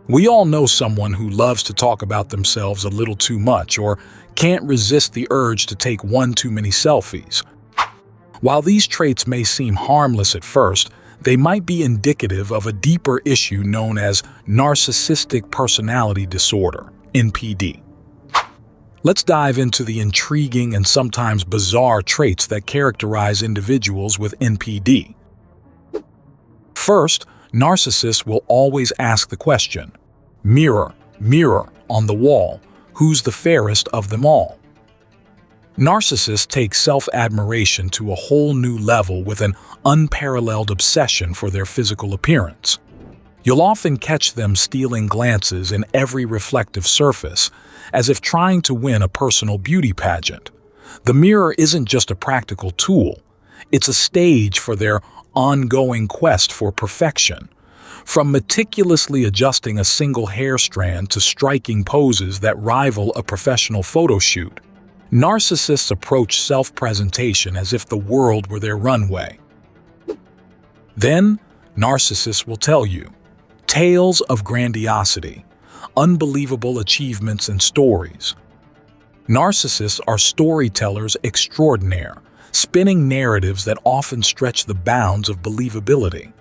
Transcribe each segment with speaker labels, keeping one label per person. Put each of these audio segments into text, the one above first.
Speaker 1: We all know someone who loves to talk about themselves a little too much or can't resist the urge to take one too many selfies. While these traits may seem harmless at first, they might be indicative of a deeper issue known as Narcissistic Personality Disorder, NPD. Let's dive into the intriguing and sometimes bizarre traits that characterize individuals with NPD. First, narcissists will always ask the question, "Mirror, mirror on the wall, who's the fairest of them all?" Narcissists take self-admiration to a whole new level with an unparalleled obsession for their physical appearance. You'll often catch them stealing glances in every reflective surface, as if trying to win a personal beauty pageant. The mirror isn't just a practical tool, it's a stage for their ongoing quest for perfection. From meticulously adjusting a single hair strand to striking poses that rival a professional photo shoot, narcissists approach self-presentation as if the world were their runway. Then, narcissists will tell you tales of grandiosity, unbelievable achievements and stories. Narcissists are storytellers extraordinaire, spinning narratives that often stretch the bounds of believability.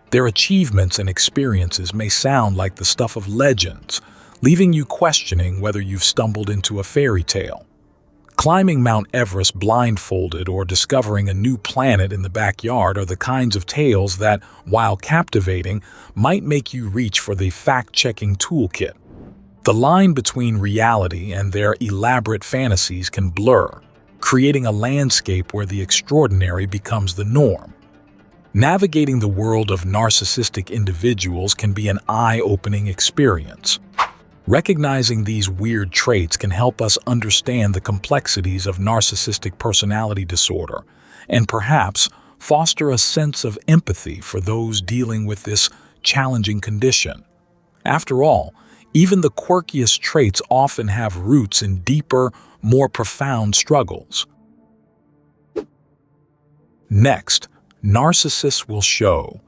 Speaker 1: Their achievements and experiences may sound like the stuff of legends, leaving you questioning whether you've stumbled into a fairy tale. Climbing Mount Everest blindfolded or discovering a new planet in the backyard are the kinds of tales that, while captivating, might make you reach for the fact-checking toolkit. The line between reality and their elaborate fantasies can blur, creating a landscape where the extraordinary becomes the norm. Navigating the world of narcissistic individuals can be an eye-opening experience. Recognizing these weird traits can help us understand the complexities of narcissistic personality disorder and perhaps foster a sense of empathy for those dealing with this challenging condition. After all, even the quirkiest traits often have roots in deeper, more profound struggles. Next, narcissists will show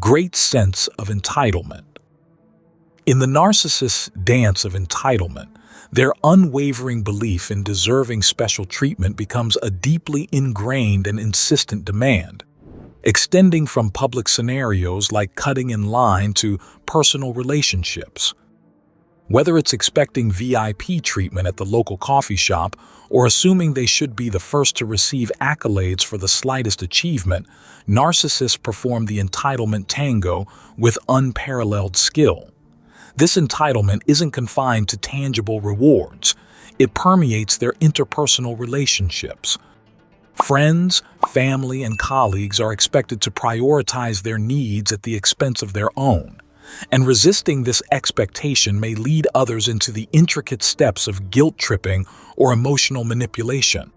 Speaker 1: great sense of entitlement. In the narcissist's dance of entitlement, their unwavering belief in deserving special treatment becomes a deeply ingrained and insistent demand, extending from public scenarios like cutting in line to personal relationships. Whether it's expecting VIP treatment at the local coffee shop or assuming they should be the first to receive accolades for the slightest achievement, narcissists perform the entitlement tango with unparalleled skill. This entitlement isn't confined to tangible rewards. It permeates their interpersonal relationships. Friends, family, and colleagues are expected to prioritize their needs at the expense of their own, and resisting this expectation may lead others into the intricate steps of guilt-tripping or emotional manipulation.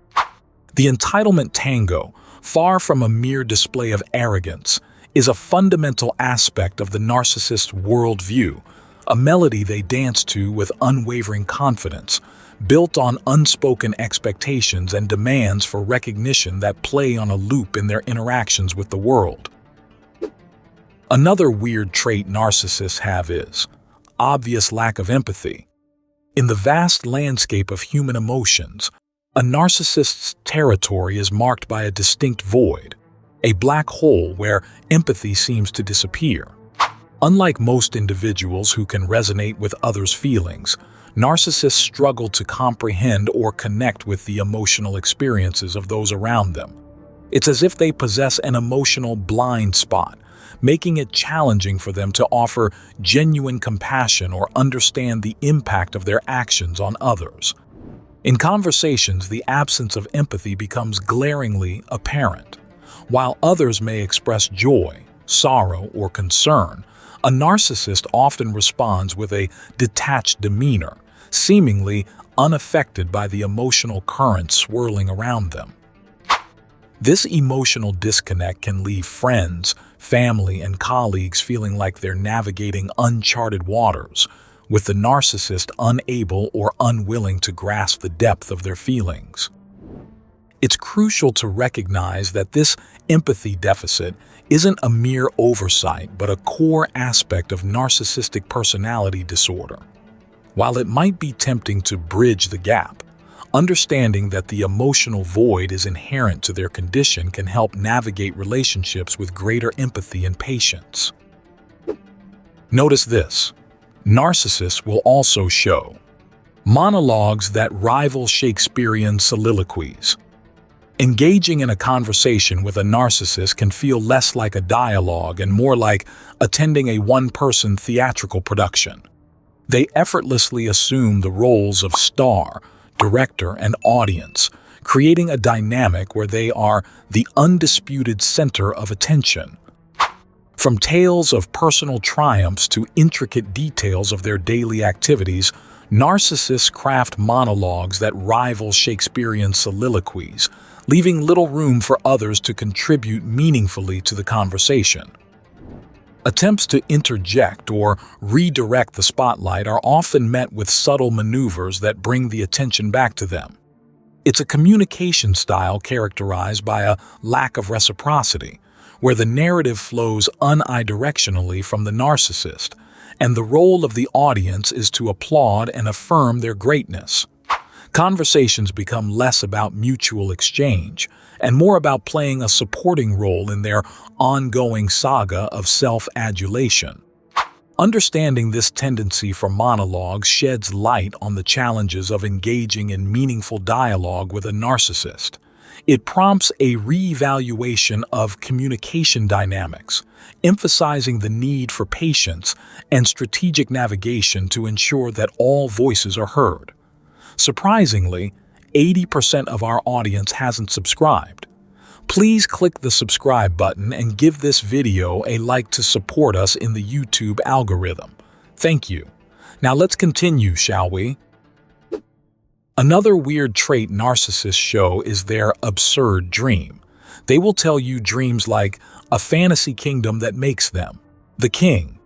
Speaker 1: The entitlement tango, far from a mere display of arrogance, is a fundamental aspect of the narcissist's worldview, a melody they dance to with unwavering confidence, built on unspoken expectations and demands for recognition that play on a loop in their interactions with the world. Another weird trait narcissists have is obvious lack of empathy. In the vast landscape of human emotions, a narcissist's territory is marked by a distinct void, a black hole where empathy seems to disappear. Unlike most individuals who can resonate with others' feelings, narcissists struggle to comprehend or connect with the emotional experiences of those around them. It's as if they possess an emotional blind spot, making it challenging for them to offer genuine compassion or understand the impact of their actions on others. In conversations, the absence of empathy becomes glaringly apparent. While others may express joy, sorrow, or concern, a narcissist often responds with a detached demeanor, seemingly unaffected by the emotional currents swirling around them. This emotional disconnect can leave friends, family, and colleagues feeling like they're navigating uncharted waters, with the narcissist unable or unwilling to grasp the depth of their feelings. It's crucial to recognize that this empathy deficit isn't a mere oversight, but a core aspect of narcissistic personality disorder. While it might be tempting to bridge the gap, understanding that the emotional void is inherent to their condition can help navigate relationships with greater empathy and patience. Notice this: narcissists will also show monologues that rival Shakespearean soliloquies. Engaging in a conversation with a narcissist can feel less like a dialogue and more like attending a one-person theatrical production. They effortlessly assume the roles of star, director, and audience, creating a dynamic where they are the undisputed center of attention. From tales of personal triumphs to intricate details of their daily activities, narcissists craft monologues that rival Shakespearean soliloquies, leaving little room for others to contribute meaningfully to the conversation. Attempts to interject or redirect the spotlight are often met with subtle maneuvers that bring the attention back to them. It's a communication style characterized by a lack of reciprocity, where the narrative flows unidirectionally from the narcissist, and the role of the audience is to applaud and affirm their greatness. Conversations become less about mutual exchange and more about playing a supporting role in their ongoing saga of self-adulation. Understanding this tendency for monologues sheds light on the challenges of engaging in meaningful dialogue with a narcissist. It prompts a reevaluation of communication dynamics, emphasizing the need for patience and strategic navigation to ensure that all voices are heard. Surprisingly, 80% of our audience hasn't subscribed. Please click the subscribe button and give this video a like to support us in the YouTube algorithm. Thank you. Now let's continue, shall we? Another weird trait narcissists show is their absurd dream. They will tell you dreams like a fantasy kingdom that makes them the king.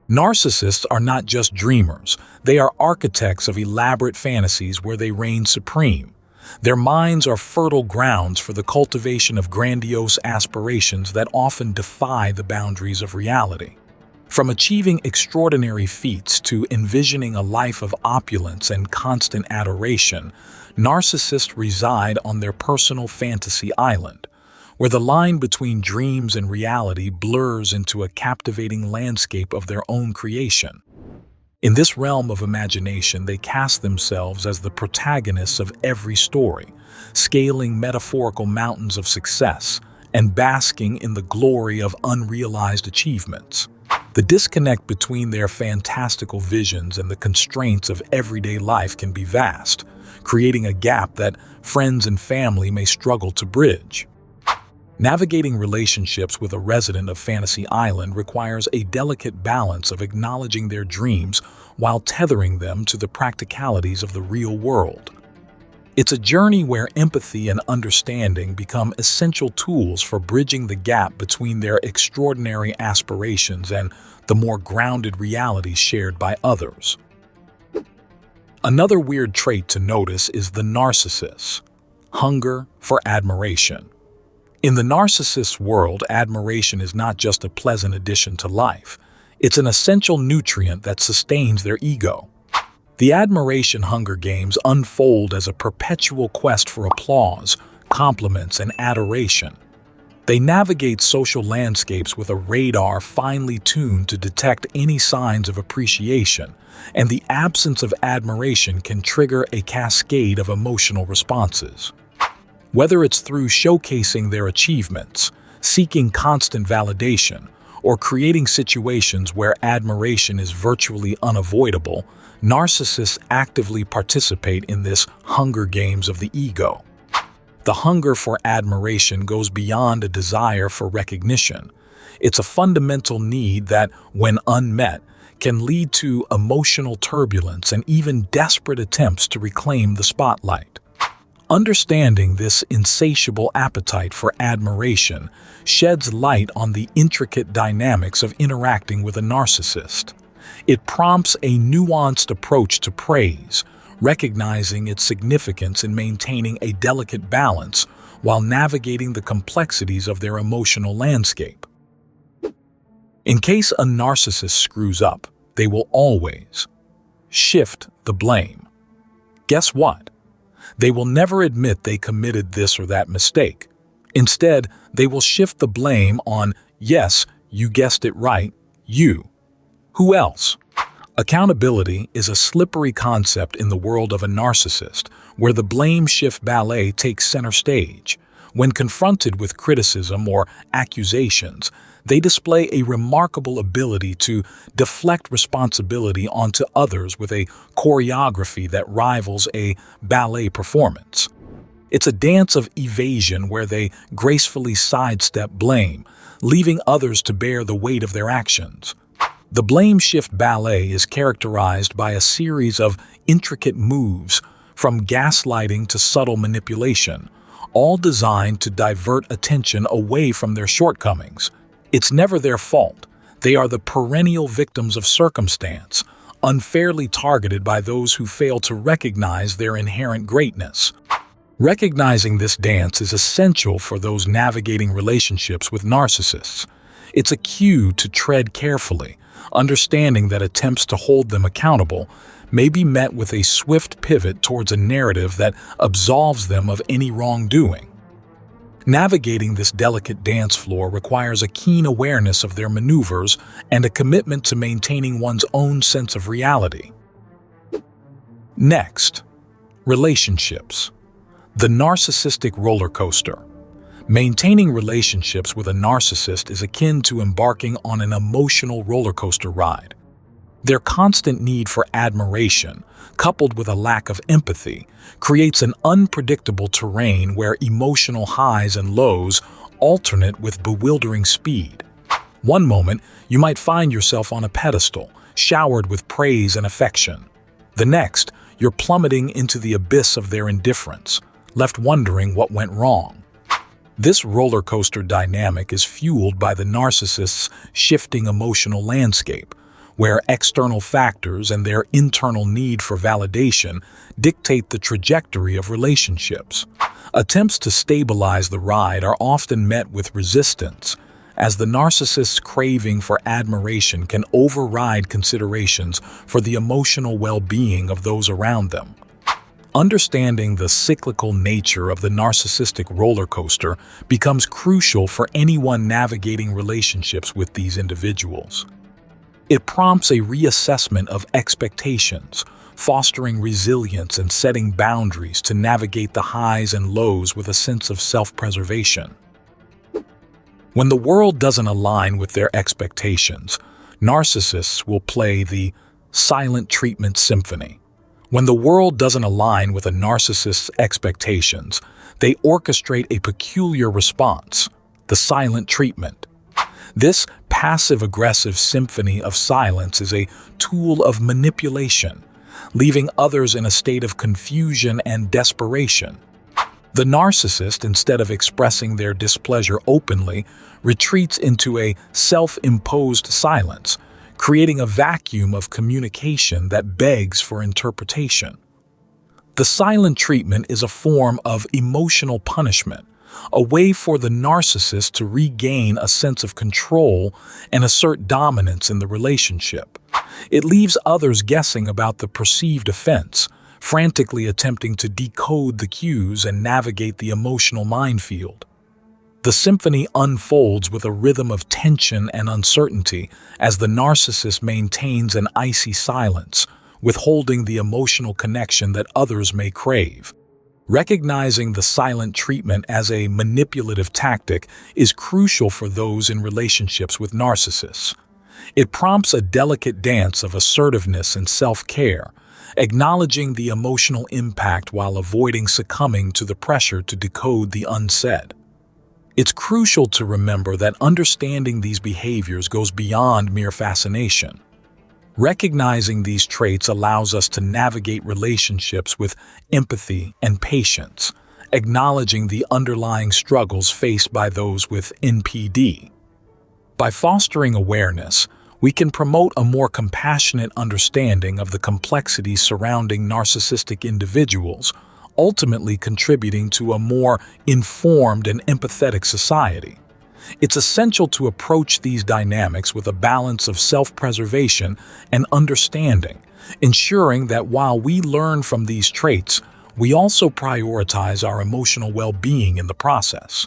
Speaker 1: Narcissists are not just dreamers, they are architects of elaborate fantasies where they reign supreme. Their minds are fertile grounds for the cultivation of grandiose aspirations that often defy the boundaries of reality. From achieving extraordinary feats to envisioning a life of opulence and constant adoration, narcissists reside on their personal fantasy island, where the line between dreams and reality blurs into a captivating landscape of their own creation. In this realm of imagination, they cast themselves as the protagonists of every story, scaling metaphorical mountains of success and basking in the glory of unrealized achievements. The disconnect between their fantastical visions and the constraints of everyday life can be vast, creating a gap that friends and family may struggle to bridge. Navigating relationships with a resident of Fantasy Island requires a delicate balance of acknowledging their dreams while tethering them to the practicalities of the real world. It's a journey where empathy and understanding become essential tools for bridging the gap between their extraordinary aspirations and the more grounded realities shared by others. Another weird trait to notice is the narcissist's hunger for admiration. In the narcissist's world, admiration is not just a pleasant addition to life. It's an essential nutrient that sustains their ego. The admiration Hunger Games unfold as a perpetual quest for applause, compliments, and adoration. They navigate social landscapes with a radar finely tuned to detect any signs of appreciation, and the absence of admiration can trigger a cascade of emotional responses. Whether it's through showcasing their achievements, seeking constant validation, or creating situations where admiration is virtually unavoidable, narcissists actively participate in this Hunger Games of the ego. The hunger for admiration goes beyond a desire for recognition. It's a fundamental need that, when unmet, can lead to emotional turbulence and even desperate attempts to reclaim the spotlight. Understanding this insatiable appetite for admiration sheds light on the intricate dynamics of interacting with a narcissist. It prompts a nuanced approach to praise, recognizing its significance in maintaining a delicate balance while navigating the complexities of their emotional landscape. In case a narcissist screws up, they will always shift the blame. Guess what? They will never admit they committed this or that mistake. Instead, they will shift the blame on, yes, you guessed it right, you. Who else? Accountability is a slippery concept in the world of a narcissist, where the blame shift ballet takes center stage. When confronted with criticism or accusations, they display a remarkable ability to deflect responsibility onto others with a choreography that rivals a ballet performance. It's a dance of evasion where they gracefully sidestep blame, leaving others to bear the weight of their actions. The blame shift ballet is characterized by a series of intricate moves, from gaslighting to subtle manipulation, all designed to divert attention away from their shortcomings. It's never their fault. They are the perennial victims of circumstance, unfairly targeted by those who fail to recognize their inherent greatness. Recognizing this dance is essential for those navigating relationships with narcissists. It's a cue to tread carefully, understanding that attempts to hold them accountable may be met with a swift pivot towards a narrative that absolves them of any wrongdoing. Navigating this delicate dance floor requires a keen awareness of their maneuvers and a commitment to maintaining one's own sense of reality. Next, relationships. The narcissistic roller coaster. Maintaining relationships with a narcissist is akin to embarking on an emotional roller coaster ride. Their constant need for admiration, coupled with a lack of empathy, creates an unpredictable terrain where emotional highs and lows alternate with bewildering speed. One moment, you might find yourself on a pedestal, showered with praise and affection. The next, you're plummeting into the abyss of their indifference, left wondering what went wrong. This roller coaster dynamic is fueled by the narcissist's shifting emotional landscape, where external factors and their internal need for validation dictate the trajectory of relationships. Attempts to stabilize the ride are often met with resistance, as the narcissist's craving for admiration can override considerations for the emotional well-being of those around them. Understanding the cyclical nature of the narcissistic roller coaster becomes crucial for anyone navigating relationships with these individuals. It prompts a reassessment of expectations, fostering resilience and setting boundaries to navigate the highs and lows with a sense of self-preservation. When the world doesn't align with their expectations, narcissists will play the silent treatment symphony. When the world doesn't align with a narcissist's expectations, they orchestrate a peculiar response, the silent treatment. This passive-aggressive symphony of silence is a tool of manipulation, leaving others in a state of confusion and desperation. The narcissist, instead of expressing their displeasure openly, retreats into a self-imposed silence, creating a vacuum of communication that begs for interpretation. The silent treatment is a form of emotional punishment, a way for the narcissist to regain a sense of control and assert dominance in the relationship. It leaves others guessing about the perceived offense, frantically attempting to decode the cues and navigate the emotional minefield. The symphony unfolds with a rhythm of tension and uncertainty as the narcissist maintains an icy silence, withholding the emotional connection that others may crave. Recognizing the silent treatment as a manipulative tactic is crucial for those in relationships with narcissists. It prompts a delicate dance of assertiveness and self-care, acknowledging the emotional impact while avoiding succumbing to the pressure to decode the unsaid. It's crucial to remember that understanding these behaviors goes beyond mere fascination. Recognizing these traits allows us to navigate relationships with empathy and patience, acknowledging the underlying struggles faced by those with NPD. By fostering awareness, we can promote a more compassionate understanding of the complexities surrounding narcissistic individuals, ultimately contributing to a more informed and empathetic society. It's essential to approach these dynamics with a balance of self-preservation and understanding, ensuring that while we learn from these traits, we also prioritize our emotional well-being in the process.